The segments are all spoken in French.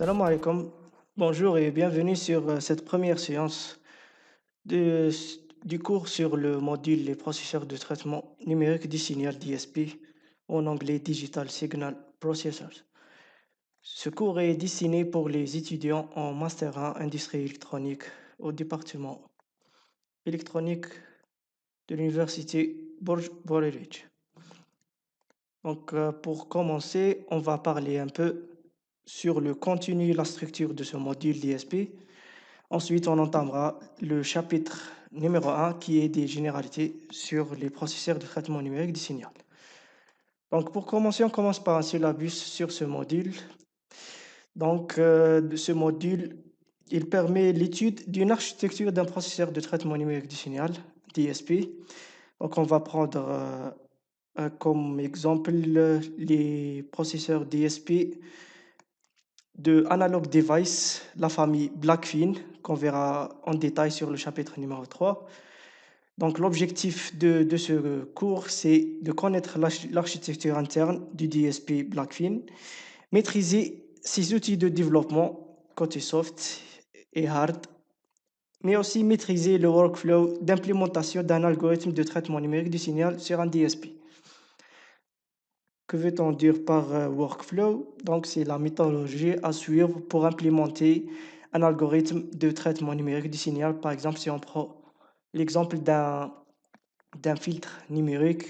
Salam alaikum. Bonjour et bienvenue sur cette première séance de- du cours sur le module Les processeurs de traitement numérique du signal DSP, en anglais Digital Signal Processors. Ce cours est destiné pour les étudiants en Master 1 Industrie électronique au département électronique de l'Université Borj Borevich. Donc, pour commencer, on va parler un peu sur le contenu et la structure de ce module DSP. Ensuite, on entamera le chapitre numéro 1 qui est des généralités sur les processeurs de traitement numérique du signal. Donc, pour commencer, on commence par un syllabus sur ce module. Donc, de ce module, il permet l'étude d'une architecture d'un processeur de traitement numérique du signal, DSP. Donc, on va prendre comme exemple les processeurs DSP de Analog Device, la famille Blackfin, qu'on verra en détail sur le chapitre numéro 3. Donc, l'objectif de ce cours, c'est de connaître l'architecture interne du DSP Blackfin, maîtriser ses outils de développement côté soft et hard, mais aussi maîtriser le workflow d'implémentation d'un algorithme de traitement numérique du signal sur un DSP. Que veut-on dire par workflow? Donc, c'est la méthodologie à suivre pour implémenter un algorithme de traitement numérique du signal. Par exemple, si on prend l'exemple d'un filtre numérique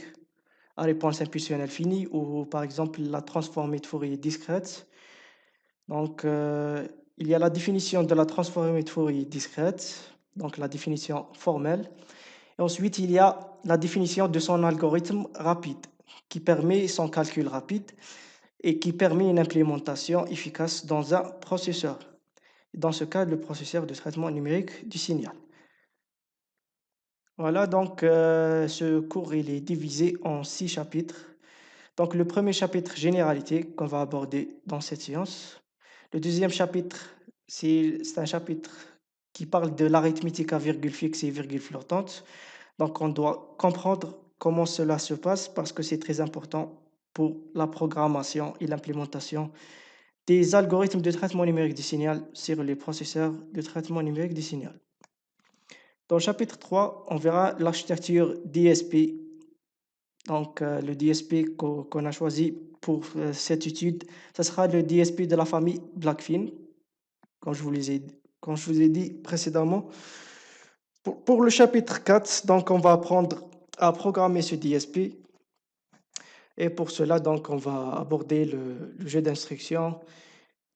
à réponse impulsionnelle finie ou par exemple la transformée de Fourier discrète. Donc, il y a la définition de la transformée de Fourier discrète, donc la définition formelle. Et ensuite, il y a la définition de son algorithme rapide qui permet son calcul rapide et qui permet une implémentation efficace dans un processeur. Dans ce cas, le processeur de traitement numérique du signal. Voilà, donc ce cours il est divisé en 6 chapitres. Donc le premier chapitre, généralité, qu'on va aborder dans cette séance. Le deuxième chapitre, c'est un chapitre qui parle de l'arithmétique à virgule fixe et virgule flottante. Donc on doit comprendre comment cela se passe parce que c'est très important pour la programmation et l'implémentation des algorithmes de traitement numérique du signal sur les processeurs de traitement numérique du signal. Dans le chapitre 3, on verra l'architecture DSP. Donc, le DSP qu'on a choisi pour cette étude, ce sera le DSP de la famille Blackfin, comme comme je vous ai dit précédemment. Pour le chapitre 4, donc, on va apprendre à programmer ce DSP. Et pour cela, donc, on va aborder le jeu d'instructions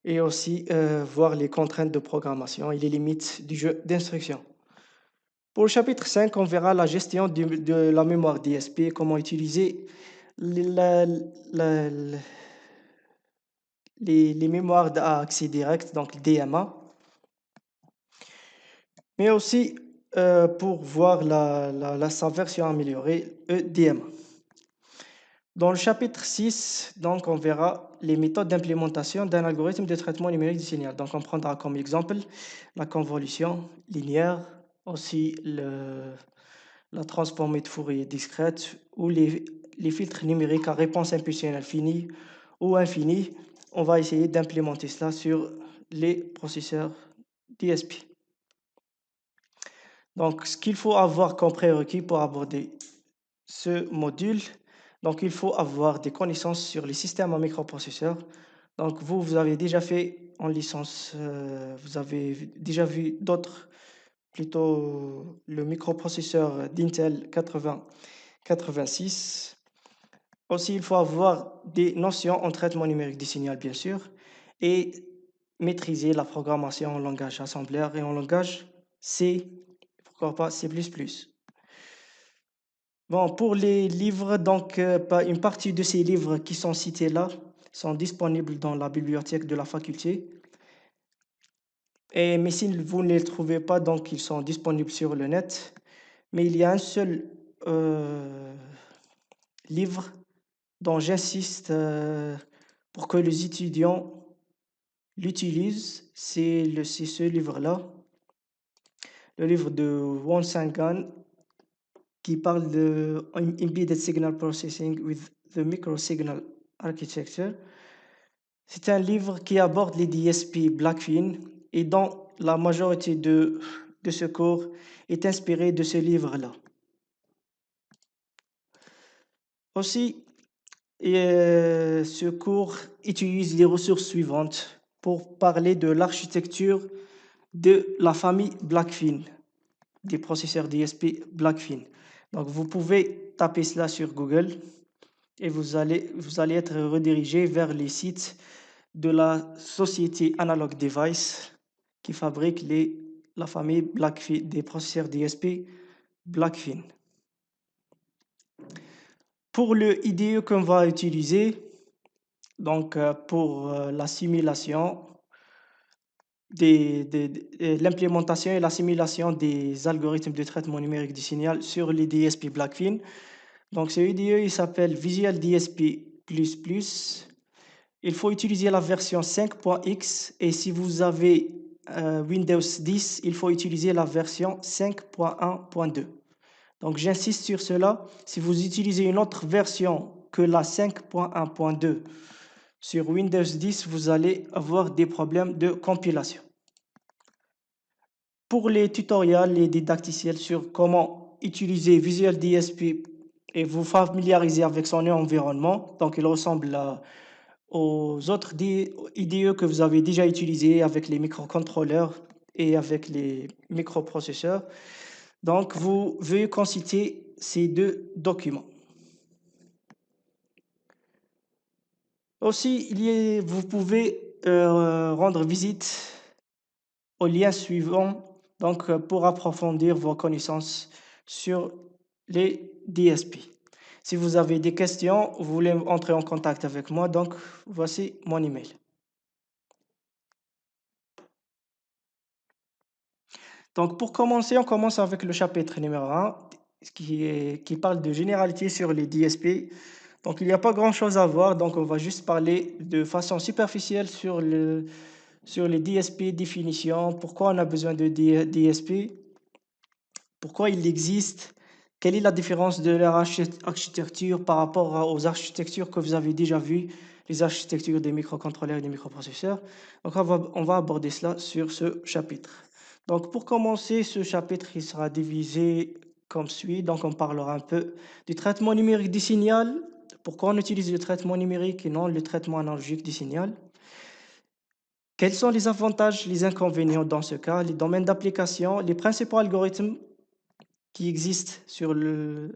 et aussi voir les contraintes de programmation et les limites du jeu d'instructions. Pour le chapitre 5, on verra la gestion de la mémoire DSP, comment utiliser la- la- la- les mémoires à accès direct, donc le DMA, mais aussi pour voir sa version améliorée, EDMA. Dans le chapitre 6, donc, on verra les méthodes d'implémentation d'un algorithme de traitement numérique du signal. Donc, on prendra comme exemple la convolution linéaire, aussi la transformée de Fourier discrète ou les filtres numériques à réponse impulsionnelle finie ou infinie. On va essayer d'implémenter cela sur les processeurs DSP. Donc, ce qu'il faut avoir comme prérequis pour aborder ce module, donc il faut avoir des connaissances sur les systèmes à microprocesseurs. Donc, vous avez déjà fait en licence, vous avez déjà vu d'autres, plutôt le microprocesseur d'Intel 8086. Aussi, il faut avoir des notions en traitement numérique du signal, bien sûr, et maîtriser la programmation en langage assembleur et en langage C, pourquoi pas C++. Bon, pour les livres, donc, une partie de ces livres qui sont cités là sont disponibles dans la bibliothèque de la faculté. Mais si vous ne les trouvez pas, donc ils sont disponibles sur le net. Mais il y a un seul livre dont j'insiste pour que les étudiants l'utilisent, c'est ce livre-là, le livre de Won Sang-gan qui parle de Embedded Signal Processing with the Microsignal Architecture. C'est un livre qui aborde les DSP Blackfin et dont la majorité de ce cours est inspiré de ce livre-là. Aussi, ce cours utilise les ressources suivantes pour parler de l'architecture de la famille Blackfin, des processeurs DSP Blackfin. Donc, vous pouvez taper cela sur Google et vous allez être redirigé vers les sites de la société Analog Device qui fabrique la famille Blackfin, des processeurs DSP Blackfin. Pour le IDE qu'on va utiliser, donc pour la simulation, l'implémentation et la simulation des algorithmes de traitement numérique du signal sur les DSP Blackfin. Donc ce IDE, il s'appelle Visual DSP++. Il faut utiliser la version 5.x et si vous avez Windows 10, il faut utiliser la version 5.1.2. Donc j'insiste sur cela. Si vous utilisez une autre version que la 5.1.2 sur Windows 10, vous allez avoir des problèmes de compilation. Pour les tutoriels et didacticiels sur comment utiliser Visual DSP et vous familiariser avec son environnement, donc il ressemble aux autres IDE que vous avez déjà utilisés avec les microcontrôleurs et avec les microprocesseurs. Donc, vous veuillez consulter ces deux documents. Aussi, vous pouvez rendre visite au lien suivant donc, pour approfondir vos connaissances sur les DSP. Si vous avez des questions, vous voulez entrer en contact avec moi, donc voici mon email. Donc, pour commencer, on commence avec le chapitre numéro 1 qui parle de généralité sur les DSP. Donc, il n'y a pas grand-chose à voir, donc on va juste parler de façon superficielle sur les DSP, définition, pourquoi on a besoin de DSP, pourquoi il existe, quelle est la différence de leur architecture par rapport aux architectures que vous avez déjà vues, les architectures des microcontrôleurs et des microprocesseurs. Donc, on va aborder cela sur ce chapitre. Donc, pour commencer, ce chapitre il sera divisé comme suit. Donc, on parlera un peu du traitement numérique du signal. Pourquoi on utilise le traitement numérique et non le traitement analogique du signal? Quels sont les avantages, les inconvénients dans ce cas, les domaines d'application, les principaux algorithmes qui existent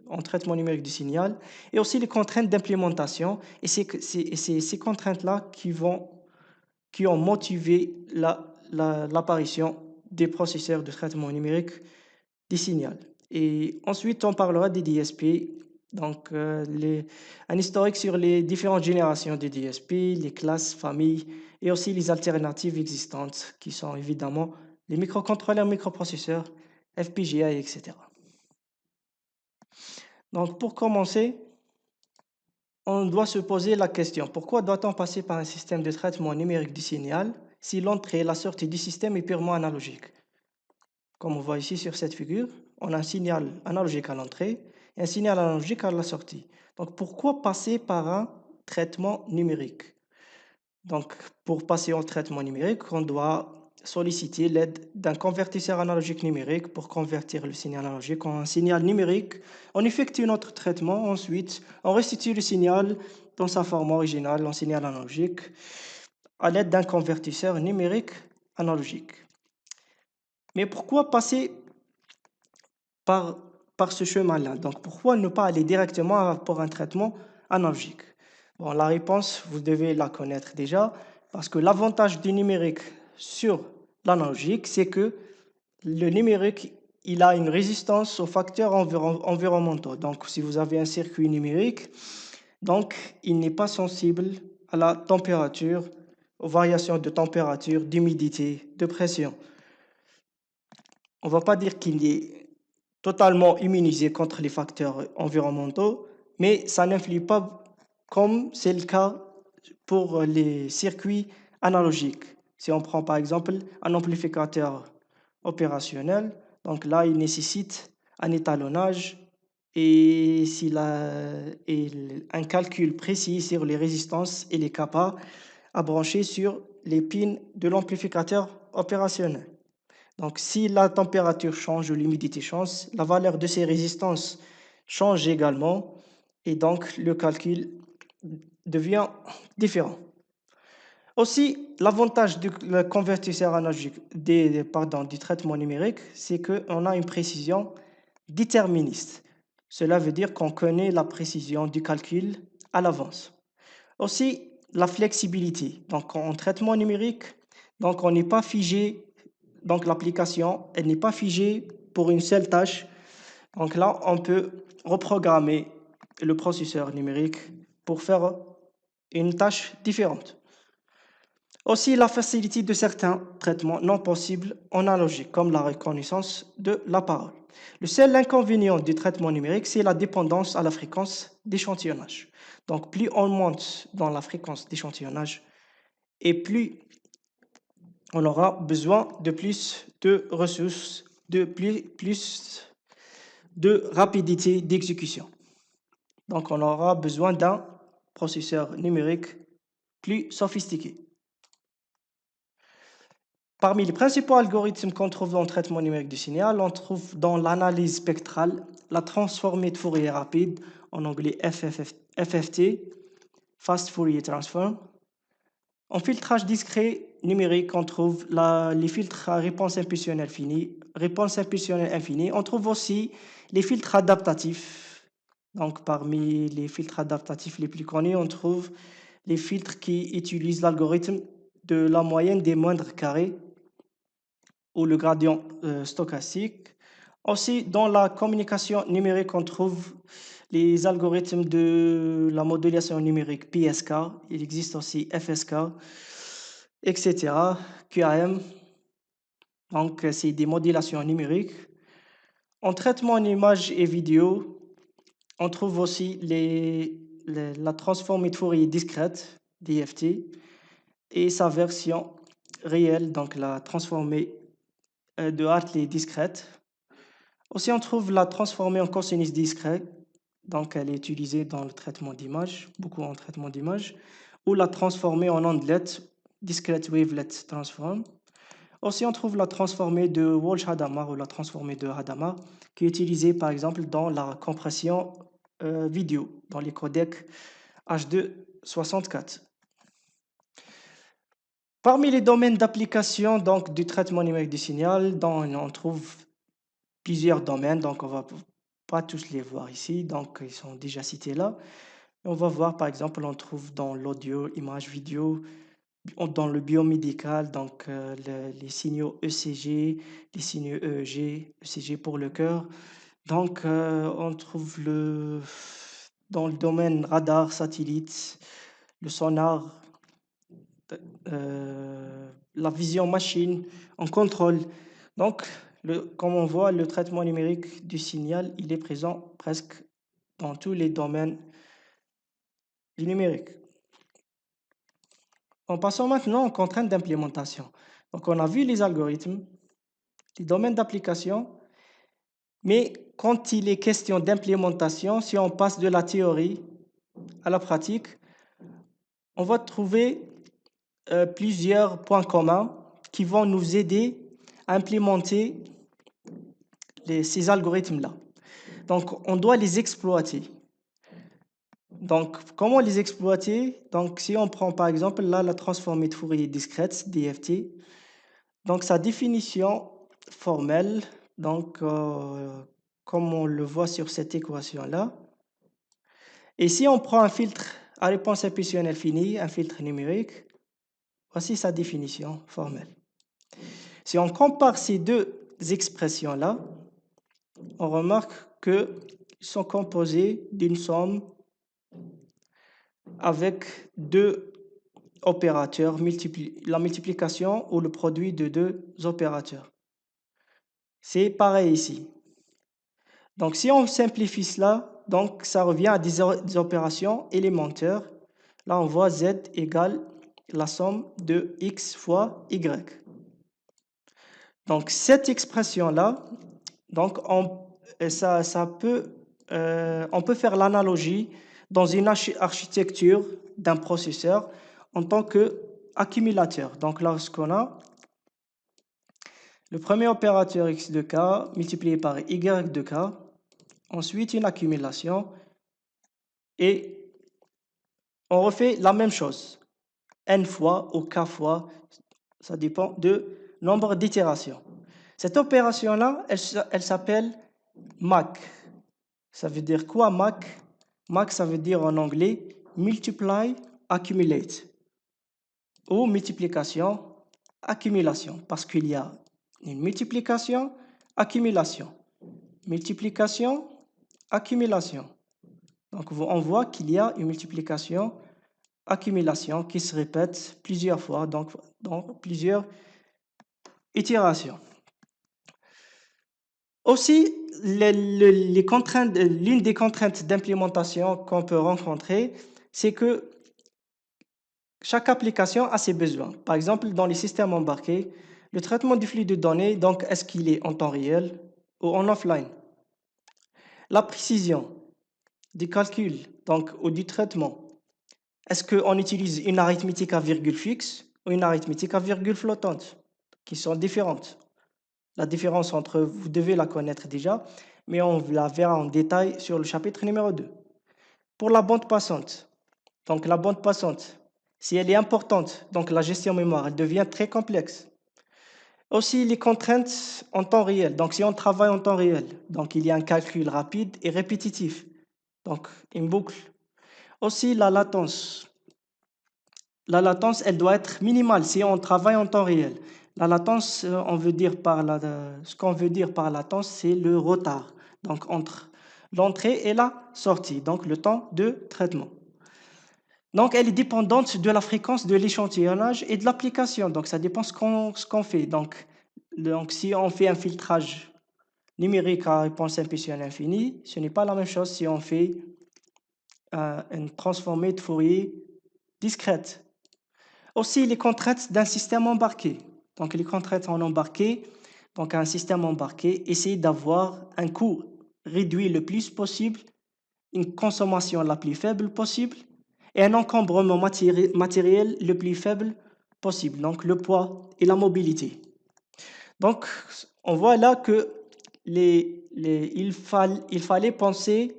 en traitement numérique du signal et aussi les contraintes d'implémentation. Et c'est ces contraintes-là qui ont motivé l'apparition des processeurs de traitement numérique du signal. Et ensuite, on parlera des DSP, donc un historique sur les différentes générations des DSP, les classes, familles et aussi les alternatives existantes qui sont évidemment les microcontrôleurs, microprocesseurs, FPGA, etc. Donc, pour commencer, on doit se poser la question, pourquoi doit-on passer par un système de traitement numérique du signal si l'entrée et la sortie du système est purement analogique? Comme on voit ici sur cette figure, on a un signal analogique à l'entrée et un signal analogique à la sortie. Donc, pourquoi passer par un traitement numérique? Donc, pour passer au traitement numérique, on doit solliciter l'aide d'un convertisseur analogique numérique pour convertir le signal analogique en un signal numérique. On effectue notre traitement, ensuite on restitue le signal dans sa forme originale en signal analogique à l'aide d'un convertisseur numérique analogique. Mais pourquoi passer par ce chemin-là? Donc pourquoi ne pas aller directement pour un traitement analogique? Bon, la réponse, vous devez la connaître déjà, parce que l'avantage du numérique sur l'analogique, c'est que le numérique, il a une résistance aux facteurs environnementaux. Donc, si vous avez un circuit numérique, donc, il n'est pas sensible à la température, aux variations de température, d'humidité, de pression. On ne va pas dire qu'il est totalement immunisé contre les facteurs environnementaux, mais ça n'influe pas comme c'est le cas pour les circuits analogiques. Si on prend par exemple un amplificateur opérationnel, donc là, il nécessite un étalonnage et, un calcul précis sur les résistances et les kappas à brancher sur les pins de l'amplificateur opérationnel. Donc, si la température change ou l'humidité change, la valeur de ces résistances change également et donc le calcul devient différent. Aussi, l'avantage du le convertisseur analogique du traitement numérique, c'est qu'on a une précision déterministe. Cela veut dire qu'on connaît la précision du calcul à l'avance. Aussi, la flexibilité. Donc, en traitement numérique, donc on n'est pas figé, donc l'application, elle n'est pas figée pour une seule tâche. Donc là, on peut reprogrammer le processeur numérique pour faire une tâche différente. Aussi, la facilité de certains traitements non possibles en analogique, comme la reconnaissance de la parole. Le seul inconvénient du traitement numérique, c'est la dépendance à la fréquence d'échantillonnage. Donc, plus on monte dans la fréquence d'échantillonnage, et plus on aura besoin de plus de ressources, de plus de rapidité d'exécution. Donc, on aura besoin d'un processeur numérique plus sophistiqué. Parmi les principaux algorithmes qu'on trouve dans le traitement numérique du signal, on trouve dans l'analyse spectrale la transformée de Fourier rapide, en anglais FFT, Fast Fourier Transform. En filtrage discret numérique, on trouve les filtres à réponse impulsionnelle infinie. On trouve aussi les filtres adaptatifs. Donc, parmi les filtres adaptatifs les plus connus, on trouve les filtres qui utilisent l'algorithme de la moyenne des moindres carrés ou le gradient stochastique. Aussi, dans la communication numérique, on trouve les algorithmes de la modulation numérique PSK, il existe aussi FSK, etc., QAM, donc c'est des modulations numériques. En traitement en images et vidéo, on trouve aussi la transformée de Fourier discrète, DFT, et sa version réelle, donc la transformée de Hartley discrète. Aussi, on trouve la transformée en cosinus discret, donc elle est utilisée dans le traitement d'image, beaucoup en traitement d'image, ou la transformée en ondelet, discrete wavelet transform. Aussi, on trouve la transformée de Walsh-Hadamard ou la transformée de Hadamard, qui est utilisée par exemple dans la compression vidéo, dans les codecs H264. Parmi les domaines d'application donc, du traitement numérique du signal, on trouve plusieurs domaines, donc on ne va pas tous les voir ici, donc ils sont déjà cités là. On va voir par exemple, on trouve dans l'audio, image, vidéo, dans le biomédical, donc les signaux ECG, les signaux EEG, ECG pour le cœur. Donc on trouve dans le domaine radar, satellite, le sonar, la vision machine, en contrôle. Donc, comme on voit, le traitement numérique du signal, il est présent presque dans tous les domaines du numérique. En passant maintenant aux contraintes d'implémentation. Donc, on a vu les algorithmes, les domaines d'application, mais quand il est question d'implémentation, si on passe de la théorie à la pratique, on va trouver plusieurs points communs qui vont nous aider à implémenter ces algorithmes-là. Donc, on doit les exploiter. Donc, comment les exploiter? Donc, si on prend par exemple là la transformée de Fourier discrète, DFT, donc sa définition formelle, donc comme on le voit sur cette équation-là. Et si on prend un filtre à réponse impulsionnelle finie, un filtre numérique, voici sa définition formelle. Si on compare ces deux expressions-là, on remarque qu'ils sont composés d'une somme avec deux opérateurs, la multiplication ou le produit de deux opérateurs. C'est pareil ici. Donc, si on simplifie cela, donc ça revient à des opérations élémentaires. Là, on voit Z égale la somme de X fois Y. Donc, cette expression-là, donc on peut faire l'analogie dans une architecture d'un processeur en tant qu'accumulateur. Donc, lorsqu'on a le premier opérateur x de k multiplié par y de k, ensuite une accumulation, et on refait la même chose, n fois ou k fois, ça dépend du nombre d'itérations. Cette opération-là, elle s'appelle MAC. Ça veut dire quoi, MAC? MAC, ça veut dire en anglais multiply, accumulate, ou multiplication, accumulation, parce qu'il y a une multiplication, accumulation, multiplication, accumulation. Donc, on voit qu'il y a une multiplication, accumulation qui se répète plusieurs fois, donc dans plusieurs itérations. Aussi, l'une des contraintes d'implémentation qu'on peut rencontrer, c'est que chaque application a ses besoins. Par exemple, dans les systèmes embarqués, le traitement du flux de données, donc est-ce qu'il est en temps réel ou en offline? La précision du calcul, donc, ou du traitement. Est-ce qu'on utilise une arithmétique à virgule fixe ou une arithmétique à virgule flottante, qui sont différentes? La différence entre, vous devez la connaître déjà, mais on la verra en détail sur le chapitre numéro 2. Pour la bande passante, donc la bande passante, si elle est importante, donc la gestion mémoire, elle devient très complexe. Aussi les contraintes en temps réel, donc si on travaille en temps réel, donc il y a un calcul rapide et répétitif, donc une boucle. Aussi la latence. La latence, elle doit être minimale si on travaille en temps réel. La latence, ce qu'on veut dire par latence, c'est le retard, donc entre l'entrée et la sortie, donc le temps de traitement. Donc, elle est dépendante de la fréquence de l'échantillonnage et de l'application. Donc, ça dépend ce qu'on fait. Donc, si on fait un filtrage numérique à réponse impulsionnelle infinie, ce n'est pas la même chose si on fait une transformée de Fourier discrète. Aussi, les contraintes d'un système embarqué. Donc, les contraintes en embarqué, donc un système embarqué, essaie d'avoir un coût réduit le plus possible, une consommation la plus faible possible et un encombrement matériel le plus faible possible, donc le poids et la mobilité. Donc, on voit là que il fallait penser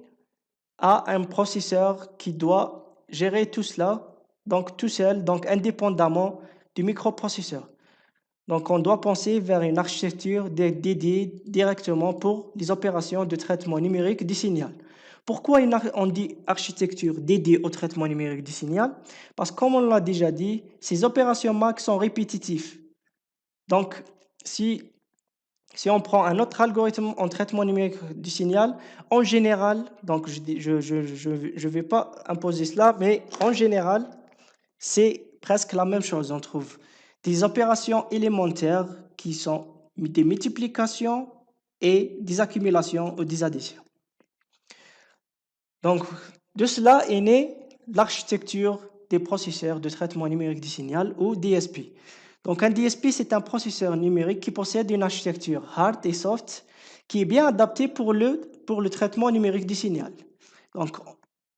à un processeur qui doit gérer tout cela, donc tout seul, donc indépendamment du microprocesseur. Donc, on doit penser vers une architecture dédiée directement pour les opérations de traitement numérique du signal. Pourquoi on dit architecture dédiée au traitement numérique du signal? Parce que, comme on l'a déjà dit, ces opérations MAC sont répétitives. Donc, si on prend un autre algorithme en traitement numérique du signal, en général, donc je vais pas imposer cela, mais en général, c'est presque la même chose. On trouve des opérations élémentaires qui sont des multiplications et des accumulations ou des additions. Donc, de cela est née l'architecture des processeurs de traitement numérique du signal ou DSP. Donc, un DSP, c'est un processeur numérique qui possède une architecture hard et soft qui est bien adaptée pour le traitement numérique du signal. Donc,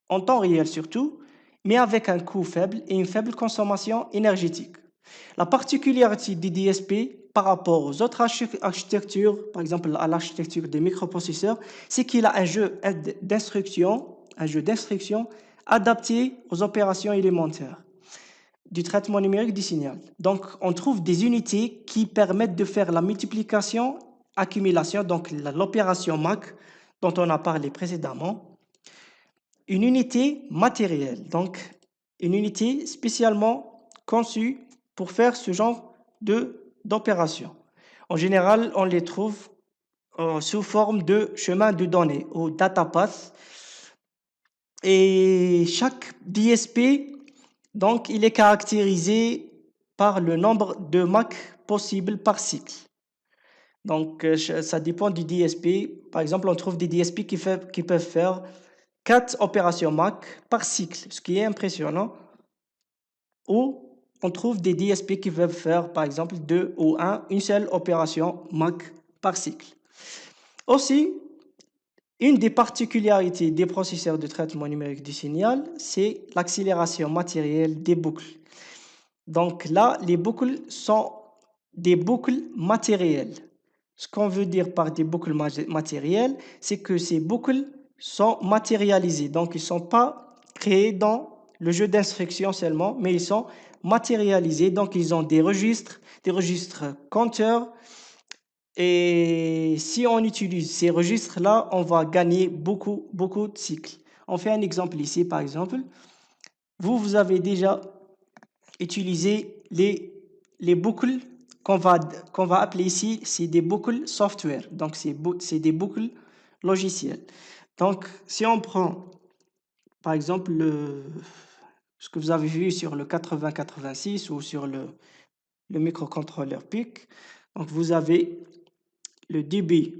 en temps réel surtout, mais avec un coût faible et une faible consommation énergétique. La particularité du DSP par rapport aux autres architectures, par exemple à l'architecture des microprocesseurs, c'est qu'il a un jeu d'instructions adapté aux opérations élémentaires du traitement numérique du signal. Donc, on trouve des unités qui permettent de faire la multiplication, accumulation, donc l'opération MAC dont on a parlé précédemment. Une unité matérielle, donc une unité spécialement conçue pour faire ce genre d'opération. En général, on les trouve sous forme de chemin de données ou data path. Et chaque DSP, donc, il est caractérisé par le nombre de MAC possibles par cycle. Donc, ça dépend du DSP. Par exemple, on trouve des DSP qui peuvent faire 4 opérations MAC par cycle, ce qui est impressionnant. Ou on trouve des DSP qui peuvent faire, par exemple, 2 ou une seule opération MAC par cycle. Aussi, Une des particularités des processeurs de traitement numérique du signal, c'est l'accélération matérielle des boucles. Donc là, les boucles sont des boucles matérielles. Ce qu'on veut dire par des boucles matérielles, c'est que ces boucles sont matérialisées. Donc, ils ne sont pas créés dans le jeu d'instructions seulement, mais ils sont matérialisés. Donc, ils ont des registres compteurs. Et si on utilise ces registres-là, on va gagner beaucoup de cycles. On fait un exemple ici, par exemple. Vous avez déjà utilisé les boucles qu'on va appeler ici, c'est des boucles software. Donc, c'est des boucles logicielles. Donc, si on prend, par exemple, ce que vous avez vu sur le 8086 ou sur le microcontrôleur PIC, donc vous avez le débit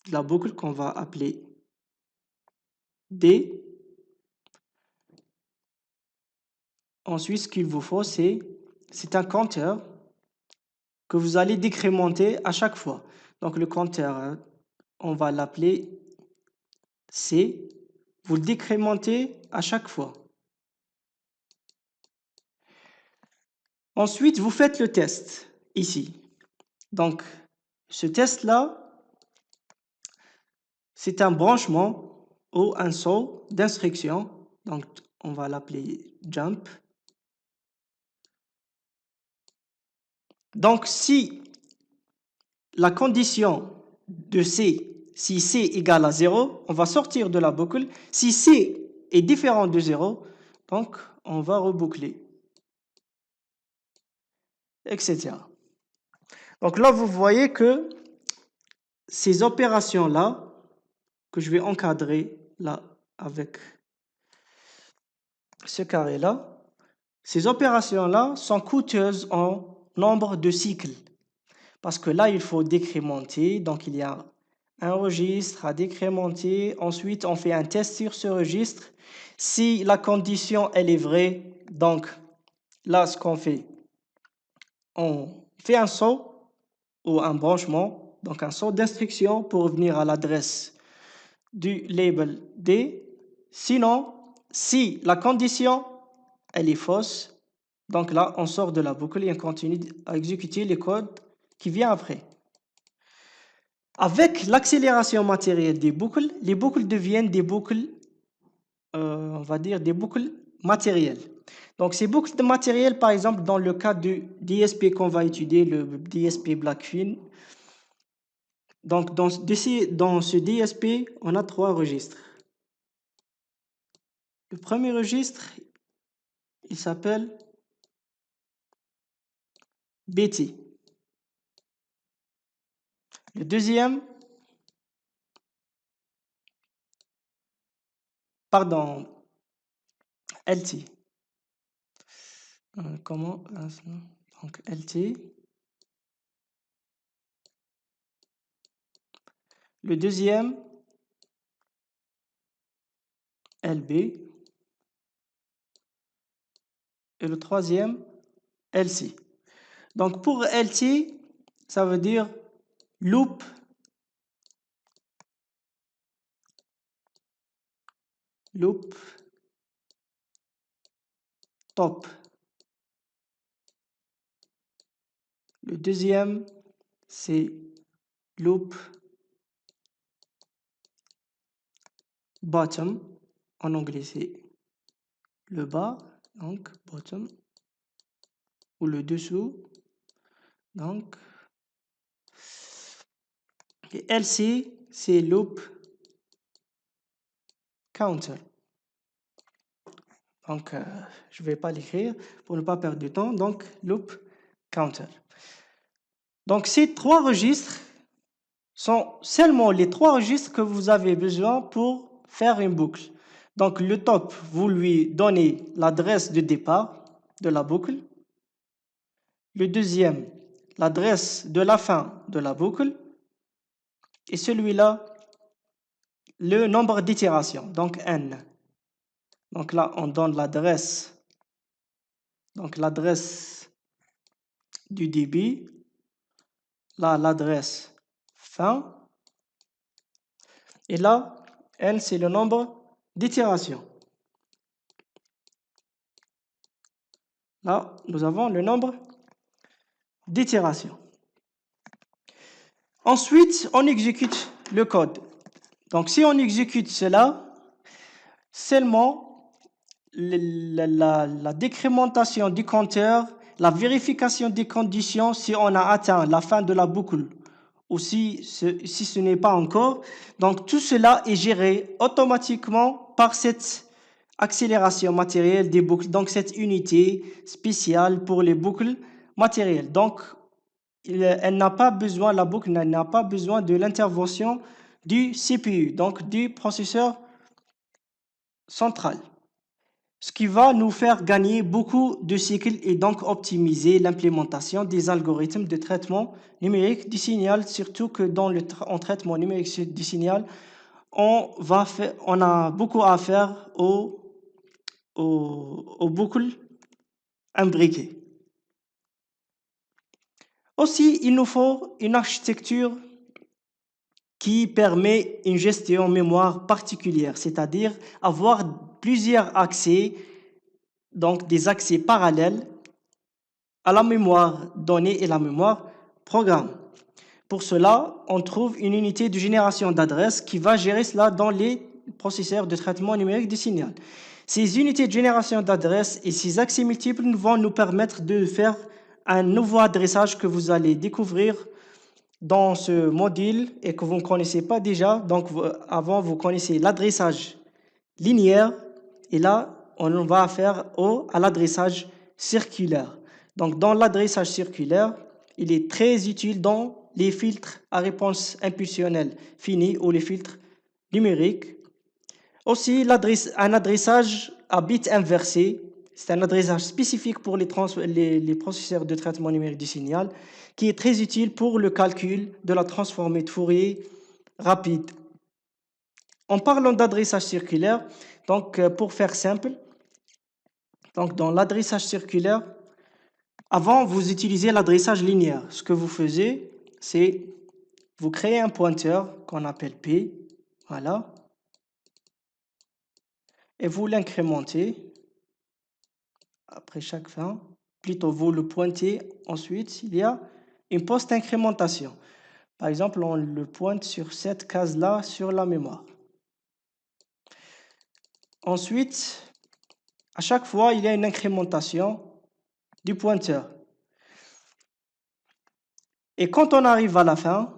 de la boucle qu'on va appeler D. Ensuite, ce qu'il vous faut, c'est un compteur que vous allez décrémenter à chaque fois. Donc, le compteur, on va l'appeler C. Vous le décrémentez à chaque fois. Ensuite, vous faites le test ici. Donc, ce test-là, c'est un branchement ou un saut d'instruction. Donc, on va l'appeler jump. Donc, si la condition de C, si C égale à 0, on va sortir de la boucle. Si C est différent de 0, donc on va reboucler, etc. Donc là, vous voyez que ces opérations-là, que je vais encadrer là avec ce carré-là, ces opérations-là sont coûteuses en nombre de cycles. Parce que là, il faut décrémenter. Donc, il y a un registre à décrémenter. Ensuite, on fait un test sur ce registre. Si la condition, elle est vraie, donc là, ce qu'on fait, on fait un saut ou un branchement, donc un saut d'instruction pour revenir à l'adresse du label D. Sinon, si la condition, elle est fausse, donc là, on sort de la boucle et on continue à exécuter les codes qui viennent après. Avec l'accélération matérielle des boucles, les boucles deviennent des boucles, on va dire des boucles matérielles. Donc ces boucles matérielles, par exemple, dans le cas du DSP qu'on va étudier, le DSP Blackfin, donc dans ce DSP, on a 3 registres. Le premier registre, il s'appelle BT. Le deuxième, pardon, LT. Comment? Donc LT. Le deuxième, LB. Et le troisième, LC. Donc pour LT, ça veut dire loop top. Le deuxième, c'est loop bottom. En anglais, c'est le bas, donc bottom, ou le dessous. Donc, et LC, c'est loop counter. Donc, je ne vais pas l'écrire pour ne pas perdre du temps. Donc, loop counter. Donc, ces 3 registres sont seulement les 3 registres que vous avez besoin pour faire une boucle. Donc, le top, vous lui donnez l'adresse de départ de la boucle. Le deuxième, l'adresse de la fin de la boucle. Et celui-là, le nombre d'itérations, donc n. Donc là, on donne l'adresse. Donc l'adresse du débit. Là, l'adresse fin. Et là, n, c'est le nombre d'itérations. Là, nous avons le nombre d'itérations. Ensuite, on exécute le code. Donc, si on exécute cela, seulement la décrémentation du compteur, la vérification des conditions si on a atteint la fin de la boucle ou si ce n'est pas encore. Donc, tout cela est géré automatiquement par cette accélération matérielle des boucles, donc cette unité spéciale pour les boucles matérielles. Donc, elle n'a pas besoin, la boucle n'a pas besoin de l'intervention du CPU, donc du processeur central. Ce qui va nous faire gagner beaucoup de cycles et donc optimiser l'implémentation des algorithmes de traitement numérique du signal, surtout que en traitement numérique du signal, on a beaucoup à faire aux boucles imbriquées. Aussi, il nous faut une architecture qui permet une gestion mémoire particulière, c'est-à-dire avoir plusieurs accès, donc des accès parallèles à la mémoire donnée et la mémoire programme. Pour cela, on trouve une unité de génération d'adresses qui va gérer cela dans les processeurs de traitement numérique du signal. Ces unités de génération d'adresses et ces accès multiples vont nous permettre de faire un nouveau adressage que vous allez découvrir dans ce module et que vous ne connaissez pas déjà. Donc, avant, vous connaissez l'adressage linéaire et là, on va faire à l'adressage circulaire. Donc, dans l'adressage circulaire, il est très utile dans les filtres à réponse impulsionnelle finie ou les filtres numériques. Aussi, un adressage à bits inversés, c'est un adressage spécifique pour les processeurs de traitement numérique du signal qui est très utile pour le calcul de la transformée de Fourier rapide. En parlant d'adressage circulaire, donc pour faire simple, donc dans l'adressage circulaire, avant vous utilisez l'adressage linéaire. Ce que vous faisiez, c'est vous créez un pointeur qu'on appelle P, voilà, et vous l'incrémentez après chaque fin. Plutôt vous le pointez. Ensuite, il y a une post-incrémentation. Par exemple, on le pointe sur cette case-là sur la mémoire. Ensuite, à chaque fois, il y a une incrémentation du pointeur. Et quand on arrive à la fin,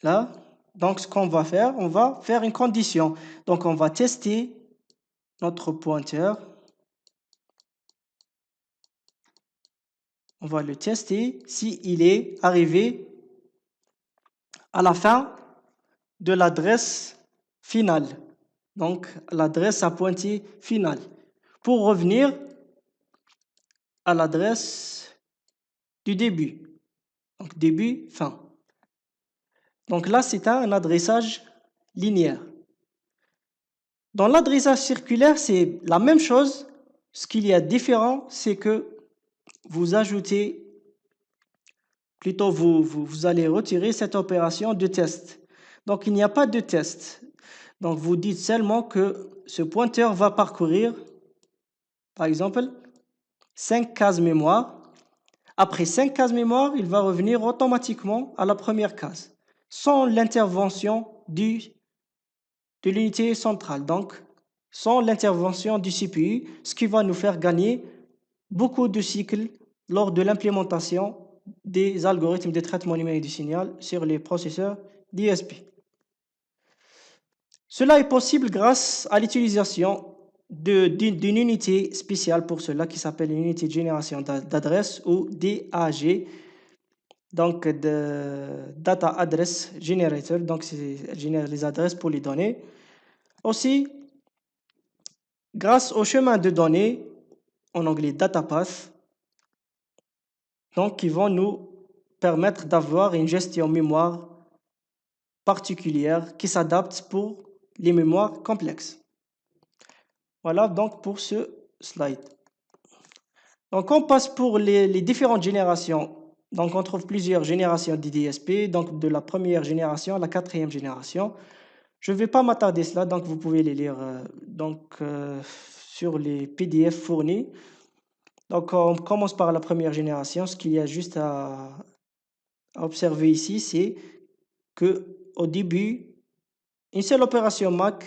là, donc ce qu'on va faire, on va faire une condition. Donc on va tester notre pointeur. On va le tester s'il est arrivé à la fin de l'adresse finale. Donc l'adresse à pointer finale. Pour revenir à l'adresse du début. Donc début, fin. Donc là, c'est un adressage linéaire. Dans l'adressage circulaire, c'est la même chose. Ce qu'il y a de différent, c'est que vous ajoutez, plutôt vous allez retirer cette opération de test. Donc il n'y a pas de test. Donc vous dites seulement que ce pointeur va parcourir, par exemple, 5 cases mémoire. Après 5 cases mémoire, il va revenir automatiquement à la première case, sans l'intervention de l'unité centrale, donc sans l'intervention du CPU, ce qui va nous faire gagner beaucoup de cycles lors de l'implémentation des algorithmes de traitement numérique du signal sur les processeurs DSP. Cela est possible grâce à l'utilisation d'une unité spéciale pour cela qui s'appelle une unité de génération d'adresses ou DAG, donc de Data Address Generator, donc elle génère les adresses pour les données. Aussi, grâce au chemin de données, en anglais data path, donc qui vont nous permettre d'avoir une gestion mémoire particulière qui s'adapte pour les mémoires complexes. Voilà donc pour ce slide. Donc on passe pour les différentes générations Donc, on trouve plusieurs générations de DSP, donc de la première génération à la quatrième génération. Je ne vais pas m'attarder cela, donc vous pouvez les lire sur les PDF fournis. Donc, on commence par la première génération. Ce qu'il y a juste à observer ici, c'est que au début, une seule opération Mac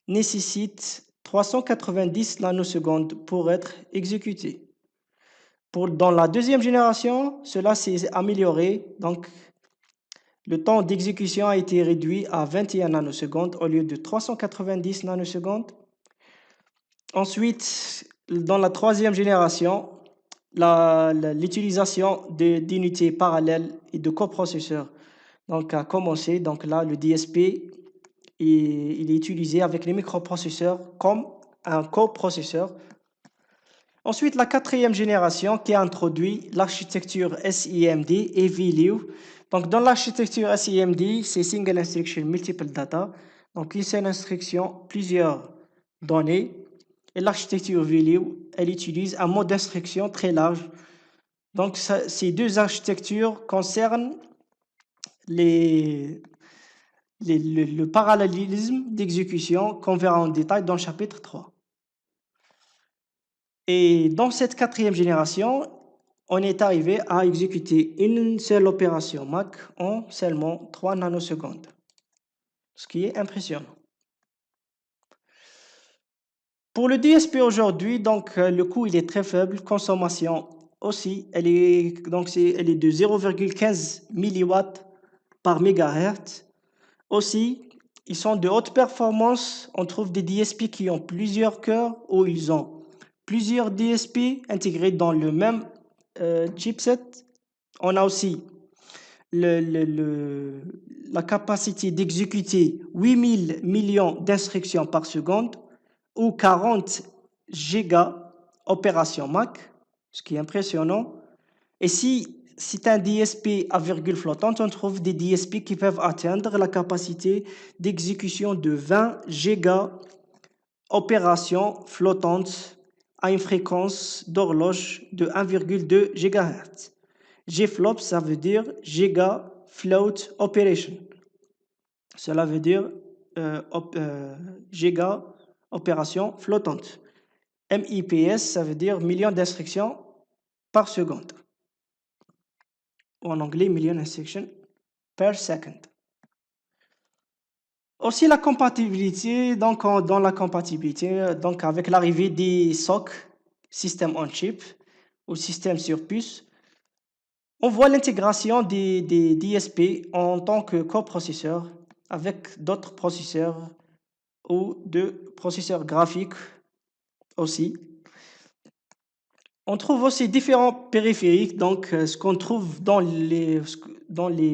nécessite 390 nanosecondes pour être exécutée. Dans la deuxième génération, cela s'est amélioré. Donc, le temps d'exécution a été réduit à 21 nanosecondes au lieu de 390 nanosecondes. Ensuite, dans la troisième génération, l'utilisation d'unités parallèles et de coprocesseurs a commencé. Donc là, le DSP, il est utilisé avec les microprocesseurs comme un coprocesseur. Ensuite, la quatrième génération qui a introduit l'architecture SIMD et VLIO. Donc, dans l'architecture SIMD, c'est Single Instruction Multiple Data. Donc, une seule instruction, plusieurs données. Et l'architecture VLIO, elle utilise un mode d'instruction très large. Donc, ces deux architectures concernent le parallélisme d'exécution qu'on verra en détail dans le chapitre 3. Et dans cette quatrième génération, on est arrivé à exécuter une seule opération Mac en seulement 3 nanosecondes, ce qui est impressionnant. Pour le DSP aujourd'hui, le coût il est très faible, consommation aussi, elle est de 0,15 milliwatts par mégahertz. Aussi, ils sont de haute performance. On trouve des DSP qui ont plusieurs cœurs ou ils ont plusieurs DSP intégrés dans le même chipset. On a aussi la capacité d'exécuter 8000 millions d'instructions par seconde ou 40 gigas opération Mac, ce qui est impressionnant. Et si c'est un DSP à virgule flottante, on trouve des DSP qui peuvent atteindre la capacité d'exécution de 20 gigas opérations flottantes à une fréquence d'horloge de 1,2 GHz. GFLOP, ça veut dire Giga Float Operation. Cela veut dire giga opération flottante. MIPS, ça veut dire millions d'instructions par seconde. Ou en anglais, million instructions per second. Aussi la compatibilité, dans la compatibilité, avec l'arrivée des SoC, System on Chip, ou système sur puce, on voit l'intégration des DSP en tant que coprocesseur avec d'autres processeurs ou de processeurs graphiques aussi. On trouve aussi différents périphériques, ce qu'on trouve dans les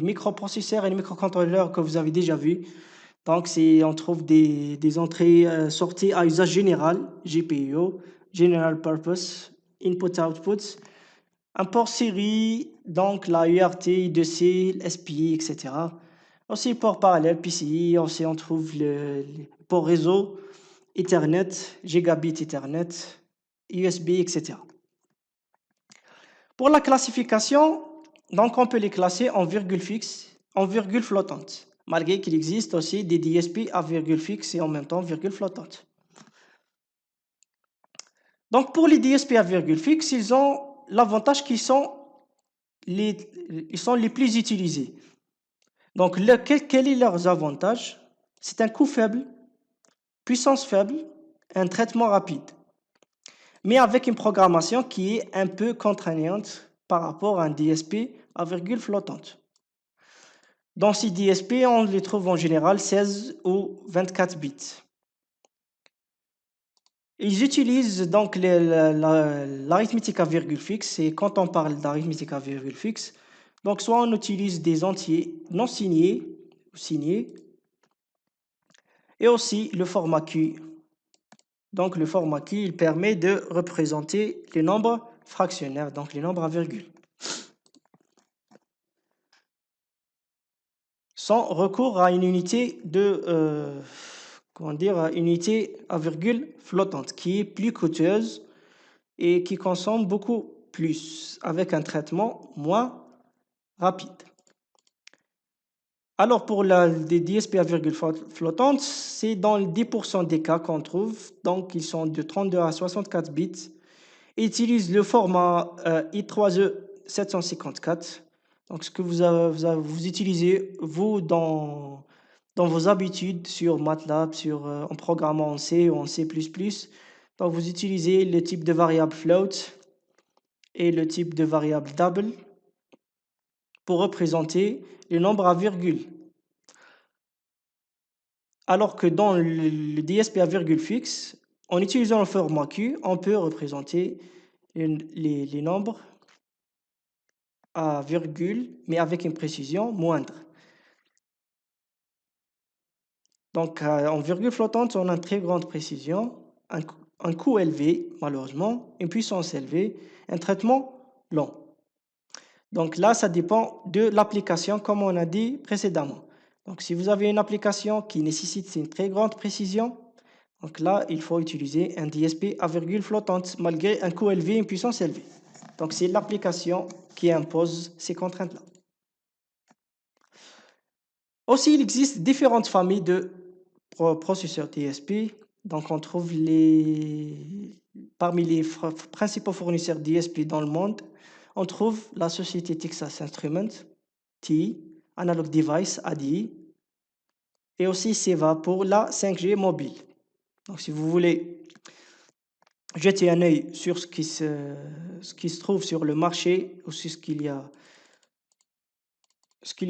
microprocesseurs et les microcontrôleurs que vous avez déjà vus. Donc, on trouve des entrées sorties à usage général, GPIO, General Purpose, Input-Output, un port série, donc la UART, I2C, SPI, etc. Aussi port parallèle, PCI, aussi on trouve le port réseau, Ethernet, Gigabit Ethernet, USB, etc. Pour la classification, donc on peut les classer en virgule fixe, en virgule flottante, malgré qu'il existe aussi des DSP à virgule fixe et en même temps virgule flottante. Donc pour les DSP à virgule fixe, ils ont l'avantage qu'ils sont les plus utilisés. Donc quel est leurs avantages? C'est un coût faible, puissance faible, un traitement rapide, mais avec une programmation qui est un peu contraignante par rapport à un DSP à virgule flottante. Dans ces DSP, on les trouve en général 16 ou 24 bits. Ils utilisent donc l'arithmétique à virgule fixe, et quand on parle d'arithmétique à virgule fixe, donc soit on utilise des entiers non signés, et aussi le format Q. Donc le format Q, il permet de représenter les nombres fractionnaires, donc les nombres à virgule, sans recours à une unité unité à virgule flottante, qui est plus coûteuse et qui consomme beaucoup avec un traitement moins rapide. Alors pour des DSP à virgule flottante, c'est dans les 10% des cas qu'on trouve, donc ils sont de 32 à 64 bits, et utilisent le format I3E 754. Donc ce que vous utilisez, vous, dans vos habitudes sur MATLAB, en programmant en C ou en C++, donc vous utilisez le type de variable float et le type de variable double pour représenter les nombres à virgule. Alors que dans le DSP à virgule fixe, en utilisant le format Q, on peut représenter les nombres à virgule, mais avec une précision moindre. Donc, en virgule flottante, on a une très grande précision, un coût élevé, malheureusement, une puissance élevée, un traitement lent. Donc là, ça dépend de l'application, comme on a dit précédemment. Donc, si vous avez une application qui nécessite une très grande précision, donc là, il faut utiliser un DSP à virgule flottante, malgré un coût élevé et une puissance élevée. Donc, c'est l'application qui impose ces contraintes-là. Aussi, il existe différentes familles de processeurs DSP. Donc, on trouve parmi les principaux fournisseurs DSP dans le monde, on trouve la société Texas Instruments, TI, Analog Device, ADI, et aussi CEVA pour la 5G mobile. Donc, si vous voulez jeter un œil sur ce qui se trouve sur le marché, aussi ce qu'il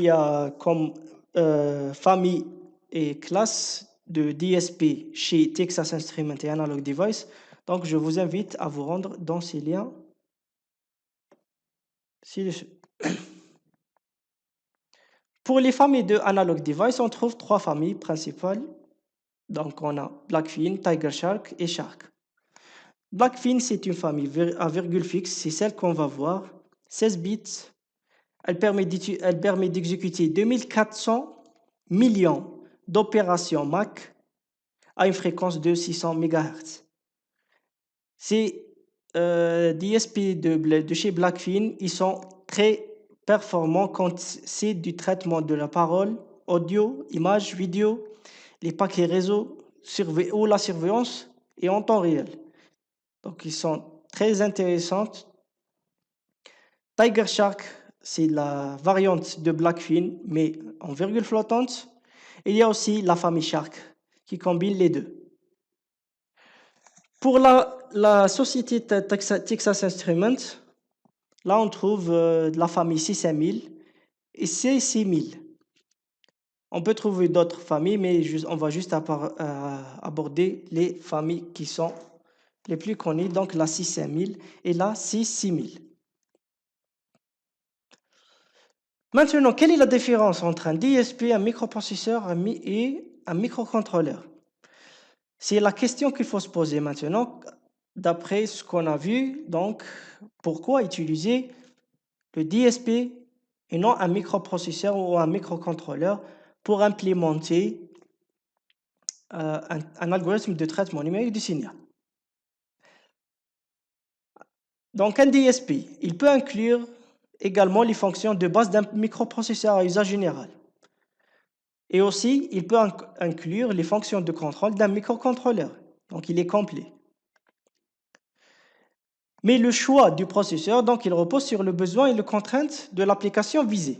y a comme famille et classe de DSP chez Texas Instruments et Analog Device. Donc, je vous invite à vous rendre dans ces liens ci-dessus. Pour les familles de Analog Device, on trouve trois familles principales. Donc, on a Blackfin, Tiger Shark et Shark. Blackfin, c'est une famille à virgule fixe, c'est celle qu'on va voir, 16 bits. Elle permet d'exécuter 2400 millions d'opérations Mac à une fréquence de 600 MHz. Ces DSP de chez Blackfin, ils sont très performants quand c'est du traitement de la parole, audio, images, vidéo, les paquets réseau ou la surveillance et en temps réel. Donc, ils sont très intéressants. Tiger Shark, c'est la variante de Blackfin, mais en virgule flottante. Il y a aussi la famille Shark qui combine les deux. Pour la société Texas Instruments, là on trouve la famille C5000 et C6000. On peut trouver d'autres familles, mais on va juste aborder les familles qui sont les plus connues, donc la C5000 et la C6000. Maintenant, quelle est la différence entre un DSP, un microprocesseur et un microcontrôleur? C'est la question qu'il faut se poser maintenant. D'après ce qu'on a vu, donc, pourquoi utiliser le DSP et non un microprocesseur ou un microcontrôleur pour implémenter un algorithme de traitement numérique du signal? Donc, un DSP, il peut inclure également les fonctions de base d'un microprocesseur à usage général. Et aussi, il peut inclure les fonctions de contrôle d'un microcontrôleur. Donc, il est complet. Mais le choix du processeur, donc, il repose sur le besoin et les contraintes de l'application visée.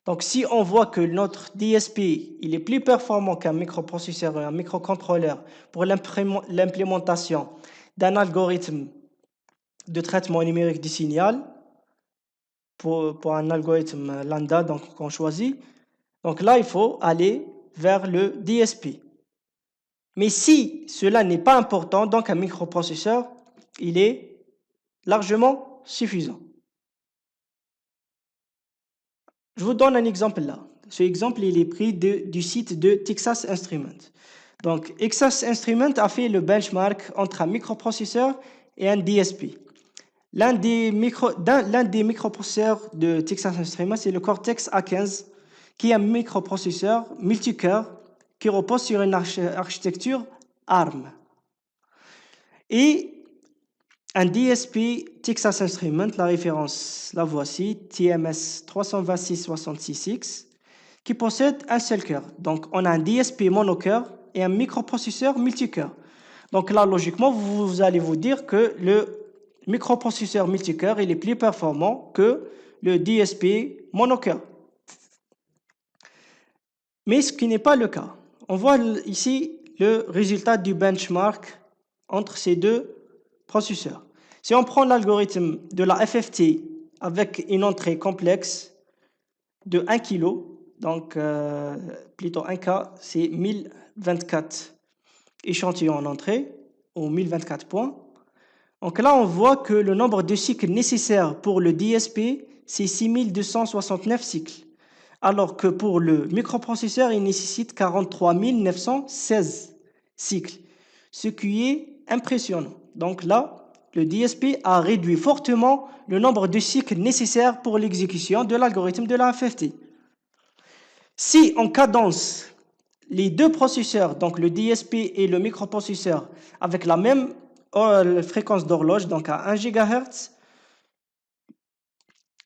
Donc, si on voit que notre DSP il est plus performant qu'un microprocesseur et un microcontrôleur pour l'implémentation d'un algorithme de traitement numérique du signal, pour un algorithme lambda qu'on choisit, donc là, il faut aller vers le DSP. Mais si cela n'est pas important, donc un microprocesseur, il est largement suffisant. Je vous donne un exemple là. Ce exemple, il est pris du site de Texas Instruments. Donc, Texas Instruments a fait le benchmark entre un microprocesseur et un DSP. L'un des microprocesseurs de Texas Instruments, c'est le Cortex A15, qui est un microprocesseur multicœur qui repose sur une architecture ARM. Et Un DSP Texas Instruments, la référence, la voici, TMS 32666X, qui possède un seul cœur. Donc, on a un DSP monocœur et un microprocesseur multicœur. Donc là, logiquement, vous allez vous dire que le microprocesseur multicœur il est plus performant que le DSP monocœur. Mais ce qui n'est pas le cas. On voit ici le résultat du benchmark entre ces deux processeurs. Si on prend l'algorithme de la FFT avec une entrée complexe de 1 kg, donc plutôt 1K, c'est 1024 échantillons en entrée, ou 1024 points. Donc là, on voit que le nombre de cycles nécessaires pour le DSP, c'est 6269 cycles, alors que pour le microprocesseur, il nécessite 43 916 cycles, ce qui est impressionnant. Donc là, le DSP a réduit fortement le nombre de cycles nécessaires pour l'exécution de l'algorithme de la FFT. Si on cadence les deux processeurs, donc le DSP et le microprocesseur, avec la même fréquence d'horloge, donc à 1 GHz,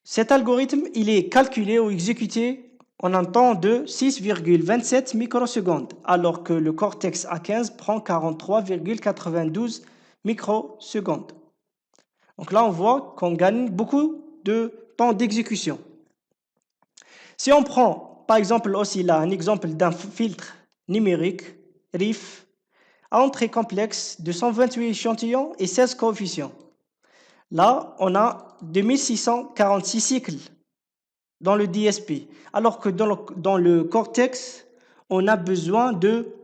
cet algorithme il est calculé ou exécuté en un temps de 6,27 microsecondes, alors que le Cortex A15 prend 43,92 microsecondes. Donc là, on voit qu'on gagne beaucoup de temps d'exécution. Si on prend, par exemple, aussi là, un exemple d'un filtre numérique, RIF, à entrée complexe de 128 échantillons et 16 coefficients. Là, on a 2646 cycles dans le DSP, alors que dans le Cortex, on a besoin de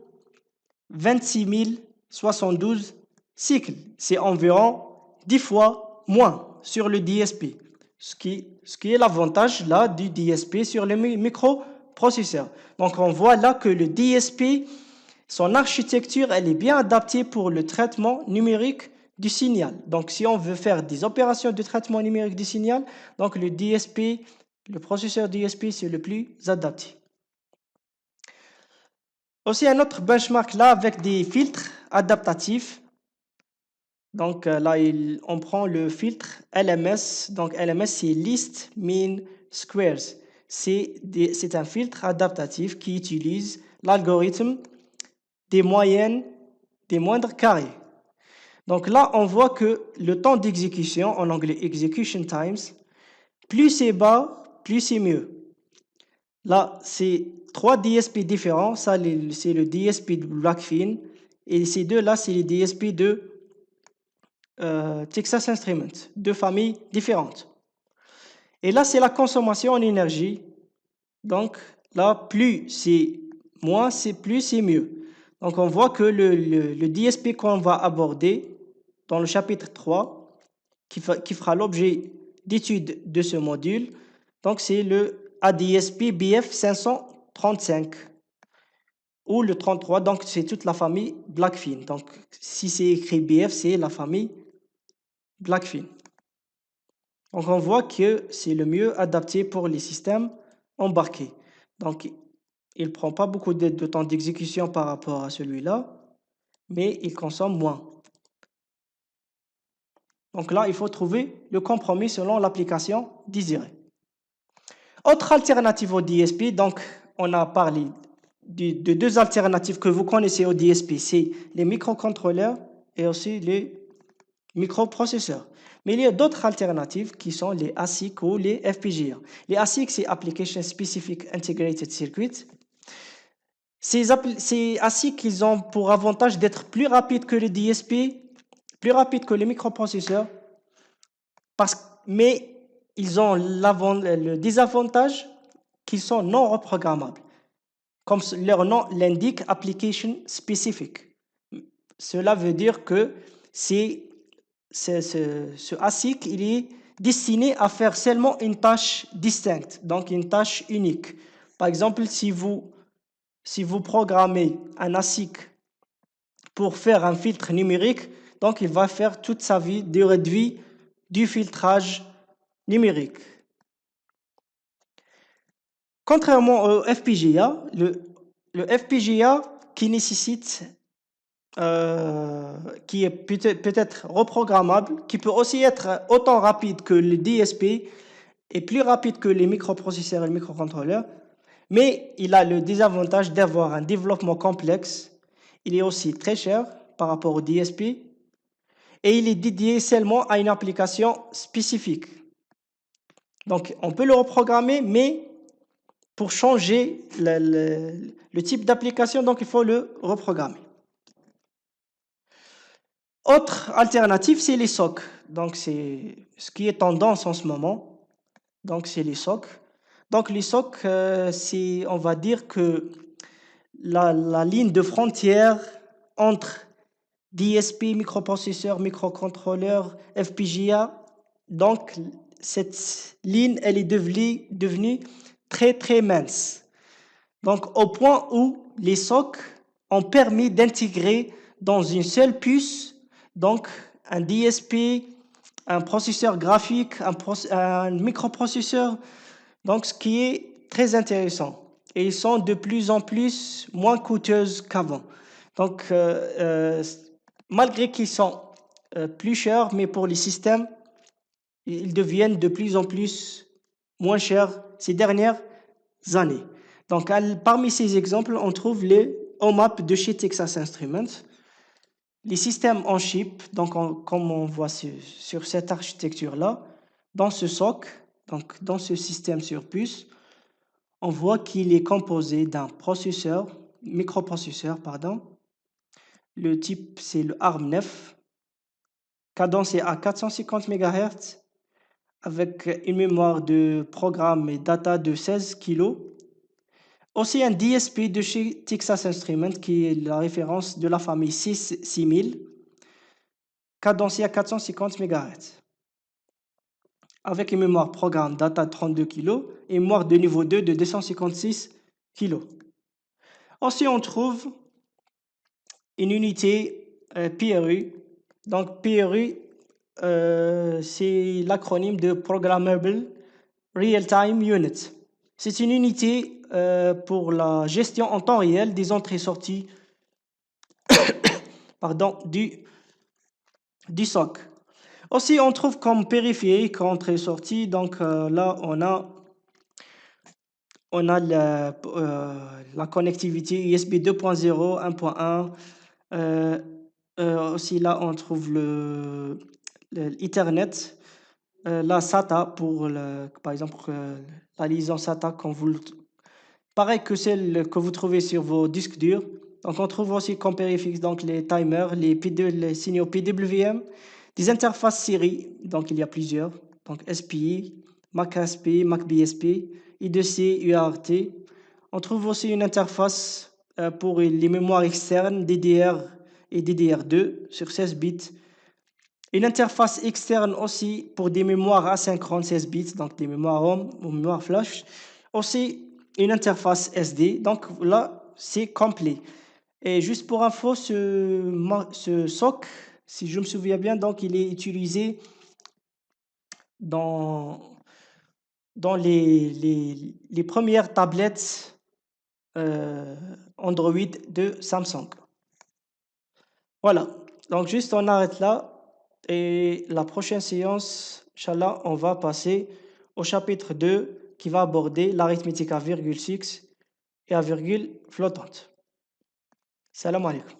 26 072 cycles. C'est environ 10 fois moins sur le DSP, ce qui est l'avantage là du DSP sur les microprocesseurs. Donc on voit là que le DSP, son architecture, elle est bien adaptée pour le traitement numérique du signal. Donc si on veut faire des opérations de traitement numérique du signal, donc le DSP, le processeur DSP, c'est le plus adapté. Aussi un autre benchmark là avec des filtres adaptatifs. Donc là, on prend le filtre LMS. Donc LMS, c'est Least Mean Squares. C'est un filtre adaptatif qui utilise l'algorithme des moyennes, des moindres carrés. Donc là, on voit que le temps d'exécution, en anglais execution times, plus c'est bas, plus c'est mieux. Là, c'est 3 DSP différents. Ça, c'est le DSP de Blackfin. Et ces deux-là, c'est les DSP de Texas Instruments, deux familles différentes. Et là, c'est la consommation en énergie. Donc là, plus c'est moins, c'est plus c'est mieux. Donc on voit que le DSP qu'on va aborder dans le chapitre 3, qui fera l'objet d'études de ce module, donc c'est le ADSP BF 535 ou le 33, donc c'est toute la famille Blackfin. Donc si c'est écrit BF, c'est la famille Blackfin. Donc on voit que c'est le mieux adapté pour les systèmes embarqués. Donc il ne prend pas beaucoup de temps d'exécution par rapport à celui-là, mais il consomme moins. Donc là, il faut trouver le compromis selon l'application désirée. Autre alternative au DSP, donc on a parlé de deux alternatives que vous connaissez au DSP, c'est les microcontrôleurs et aussi les microprocesseurs. Mais il y a d'autres alternatives qui sont les ASIC ou les FPGA. Les ASIC, c'est Application Specific Integrated Circuit. Ces ASIC, ils ont pour avantage d'être plus rapides que les DSP, plus rapides que les microprocesseurs, mais ils ont le désavantage qu'ils sont non reprogrammables. Comme leur nom l'indique, Application Specific. Cela veut dire que ce ASIC, il est destiné à faire seulement une tâche distincte, donc une tâche unique. Par exemple, si vous programmez un ASIC pour faire un filtre numérique, donc il va faire toute sa vie de réduit du filtrage numérique. Contrairement au FPGA, le FPGA qui nécessite qui est peut-être reprogrammable, qui peut aussi être autant rapide que le DSP et plus rapide que les microprocesseurs et les microcontrôleurs, mais il a le désavantage d'avoir un développement complexe. Il est aussi très cher par rapport au DSP et il est dédié seulement à une application spécifique. Donc, on peut le reprogrammer, mais pour changer le type d'application, donc il faut le reprogrammer. Autre alternative, c'est les SOC. Donc, c'est ce qui est tendance en ce moment. Donc, c'est les SOC. Donc, les SOC, on va dire que la ligne de frontière entre DSP, microprocesseur, microcontrôleur, FPGA, donc cette ligne, elle est devenue très, très mince. Donc, au point où les SOC ont permis d'intégrer dans une seule puce, donc un DSP, un processeur graphique, un microprocesseur, donc ce qui est très intéressant. Et ils sont de plus en plus moins coûteuses qu'avant. Donc, malgré qu'ils sont plus chers, mais pour les systèmes, ils deviennent de plus en plus moins chers ces dernières années. Donc, parmi ces exemples, on trouve les OMAP de chez Texas Instruments, les systèmes en chip, donc comme on voit sur cette architecture-là, dans ce SOC, donc dans ce système sur puce, on voit qu'il est composé d'un processeur, microprocesseur, pardon. Le type, c'est le ARM9, cadencé à 450 MHz, avec une mémoire de programme et data de 16 kg. Aussi un DSP de chez Texas Instruments, qui est la référence de la famille 6000, cadencé à 450 MHz, avec une mémoire programme data de 32 kg et une mémoire de niveau 2 de 256 kg. Aussi, on trouve une unité PRU. Donc, PRU, c'est l'acronyme de Programmable Real-Time Unit. C'est une unité pour la gestion en temps réel des entrées-sorties du SOC. Aussi, on trouve comme périphérique entrée-sortie, donc là, on a la connectivité USB 2.0, 1.1. Aussi, là, on trouve l'Ethernet, la SATA pour, par exemple, la liaison SATA, pareil que celle que vous trouvez sur vos disques durs. Donc, on trouve aussi comme périphérique donc, les timers, les signaux PWM, des interfaces série, donc il y a plusieurs, donc SPI, MAC-ASP, MAC-BSP, I2C, UART. On trouve aussi une interface pour les mémoires externes, DDR et DDR2 sur 16 bits. Une interface externe aussi pour des mémoires asynchrones 16 bits, donc des mémoires ROM ou mémoires flash. Aussi une interface SD, donc là c'est complet. Et juste pour info, ce SOC, si je me souviens bien, donc il est utilisé dans les premières tablettes Android de Samsung. Voilà, donc juste on arrête là et la prochaine séance, Inch'Allah, on va passer au chapitre 2 qui va aborder l'arithmétique à virgule fixe et à virgule flottante. Salam alaikum.